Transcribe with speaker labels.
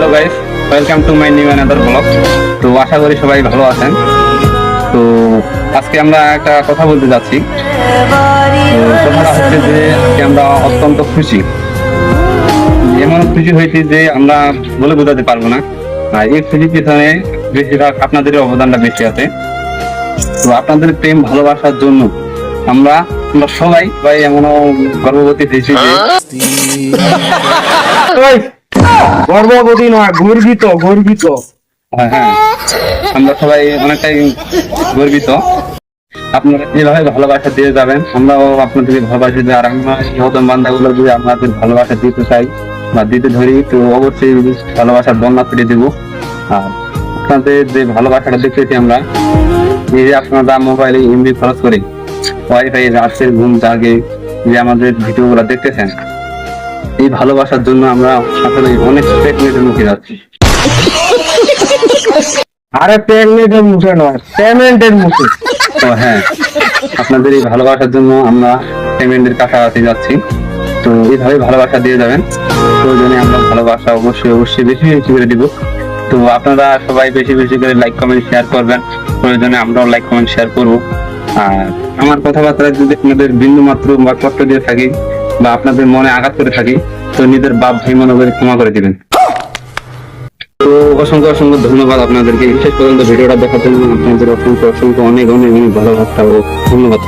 Speaker 1: Hello guys, welcome to my new another blog. তো আশা করি সবাই ভালো আছেন। তো আজকে আমরা একটা কথা বলতে যাচ্ছি। তো কথাটা হচ্ছে যে আজকে আমরা অত্যন্ত খুশি, এমন খুশি হয়েছি যে আমরা বলে বোঝাতে পারবো না। আর এই খুশির পিছনে বেশিরভাগ আপনাদের অবদানটা বেশি আছে। তো আপনাদের প্রেম ভালোবাসার জন্য আমরা আমরা সবাই ভাই এমনও গর্ববতী হয়েছি যে
Speaker 2: গর্ভবতী নয়, গর্বিত গর্বিত।
Speaker 1: হ্যাঁ, আমরা সবাই অনেকটাই গর্বিত। আপনারা যেভাবে ভালোবাসা দিয়ে যাবেন আমরাও আপনাদেরকে ভালোবাসা দিই। আর আমরা এই নতুন বান্ধাগুলো যদি আপনাদের ভালোবাসা দিতে চাই বা দিতে ধরি, তো অবশ্যই ভালোবাসার বন্যা ফিরে দেবো। আর আপনাদের যে ভালোবাসাটা দেখতেছি আমরা, এই যে আপনারা মোবাইলে এমবি খরচ করে ওয়াইফাই রাতের ঘুম জাগে যে আমাদের ভিডিও গুলা দেখতেছেন, এই ভালোবাসার জন্য আমরা আসলে অনেক প্রেগনেন্টের মুখে যাচ্ছি।
Speaker 2: আরে প্রেগনেন্টের মুখে নয়, পেমেন্টের মুখে।
Speaker 1: তো হ্যাঁ, আপনাদের এই ভালোবাসার জন্য আমরা পেমেন্টের কাছাকাছি যাচ্ছি। তো এইভাবে ভালোবাসা দিয়ে যাবেন। প্রয়োজনে আমরা ভালোবাসা অবশ্যই অবশ্যই বেশি বেশি করে দিব। তো আপনারা সবাই বেশি বেশি করে লাইক কমেন্ট শেয়ার করবেন। প্রয়োজনে আমরাও লাইক কমেন্ট শেয়ার করবো। আর আমার কথাবার্তা যদি আপনাদের বিন্দু মাত্র বা কষ্ট দিয়ে থাকি বা আপনাদের মনে আঘাত করে থাকি, তো নিজের বাপ ভাই মনে করে ক্ষমা করে দিবেন। তো অসংখ্য অসংখ্য ধন্যবাদ আপনাদেরকে শেষ পর্যন্ত ভিডিওটা দেখার জন্য। আপনাদের অসংখ্য অসংখ্য অনেক অনেক অনেক ভালোবাসা ও ধন্যবাদ।